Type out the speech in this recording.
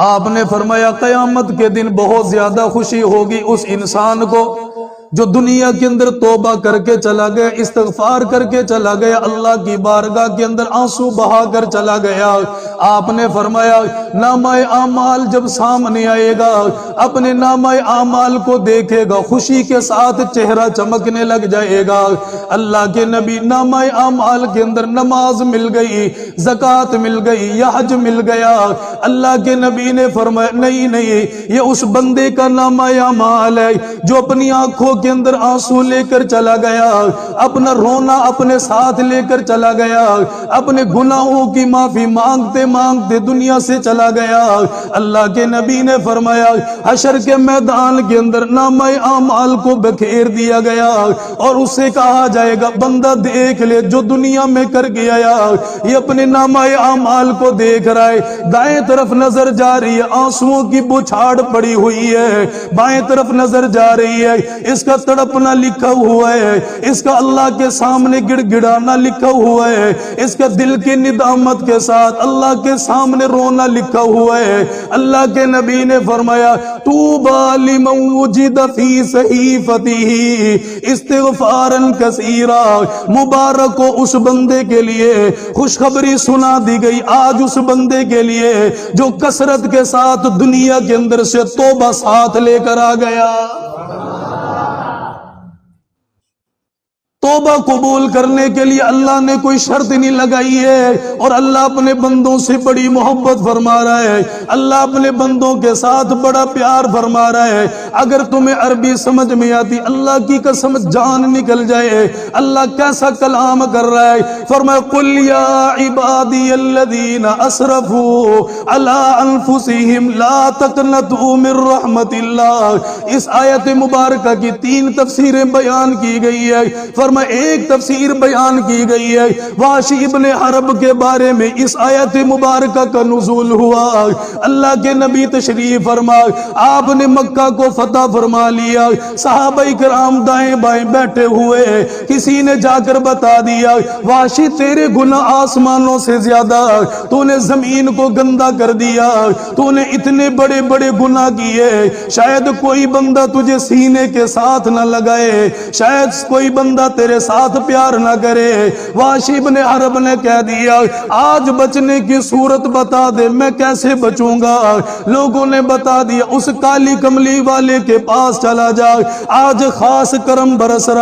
آپ نے فرمایا قیامت کے دن بہت زیادہ خوشی ہوگی اس انسان کو جو دنیا کے اندر توبہ کر کے چلا گیا، استغفار کر کے چلا گیا، اللہ کی بارگاہ کے اندر آنسو بہا کر چلا گیا۔ آپ نے فرمایا نامہ اعمال جب سامنے آئے گا، اپنے نامہ اعمال کو دیکھے گا، خوشی کے ساتھ چہرہ چمکنے لگ جائے گا۔ اللہ کے نبی نامہ اعمال کے اندر نماز مل گئی، زکوٰۃ مل گئی، یا حج مل گیا۔ اللہ کے نبی نے فرمایا نہیں یہ اس بندے کا نامہ اعمال ہے جو اپنی آنکھوں کے اندر آنسو لے کر چلا گیا، اپنا رونا اپنے ساتھ لے کر چلا گیا، اپنے گناہوں کی معافی مانگتے مانگتے دنیا سے چلا گیا۔ اللہ کے نبی نے فرمایا حشر کے میدان کے اندر نامہ اعمال کو بکھیر دیا گیا اور اسے کہا جائے گا بندہ دیکھ لے جو دنیا میں کر گیا، یہ اپنے نامہ اعمال کو دیکھ رہا ہے۔ دائیں طرف نظر جا رہی ہے، آنسوؤں کی بچھاڑ پڑی ہوئی ہے، بائیں طرف نظر جا رہی ہے، اس کا تڑپنا لکھا ہوا ہے، اس کا اللہ کے سامنے گڑ گڑانا لکھا ہوا ہے، اس کا دل کی ندامت کے ساتھ اللہ کے سامنے رونا لکھا ہوا ہے۔ اللہ کے نبی نے فرمایا طوبی لمن وجد فی صحیفتہ استغفارا کثیرا، مبارک ہو اس بندے کے لیے، خوشخبری سنا دی گئی آج اس بندے کے لیے جو کثرت کے ساتھ دنیا کے اندر سے توبہ ساتھ لے کر آ گیا۔ توبہ قبول کرنے کے لیے اللہ نے کوئی شرط نہیں لگائی ہے، اور اللہ اپنے بندوں سے بڑی محبت فرما رہا ہے، اللہ اپنے بندوں کے ساتھ بڑا پیار فرما رہا ہے۔ اگر تمہیں عربی سمجھ میں آتی، اللہ کی قسم جان نکل جائے اللہ کیسا کلام کر رہا ہے۔ فرمایا قل یا عبادی الذین اسرفوا علی انفسہم لا تقنطوا من رحمت اللہ۔ اس آیت مبارکہ کی 3 تفسیریں بیان کی گئی ہے۔ ایک تفسیر بیان کی گئی ہے وحشی ابن حرب کے بارے میں اس آیت مبارکہ کا نزول ہوا۔ اللہ کے نبی تشریف فرما، آپ نے مکہ کو فتح فرما لیا، صحابہ کرام دائیں بائیں بیٹھے ہوئے، کسی نے جا کر بتا دیا وحشی تیرے گناہ آسمانوں سے زیادہ، تو نے زمین کو گندا کر دیا، تو نے اتنے بڑے بڑے گناہ کیے، شاید کوئی بندہ تجھے سینے کے ساتھ نہ لگائے، شاید کوئی بندہ تیرے ساتھ پیار نہ کرے۔ وحشی ابن حرب نے کہہ دیا آج بچنے کی صورت بتا دے میں کیسے بچوں گا۔ لوگوں نے بتا دیا اس کالی کملی والے کے پاس چلا جا، آج خاص کرم برس رہا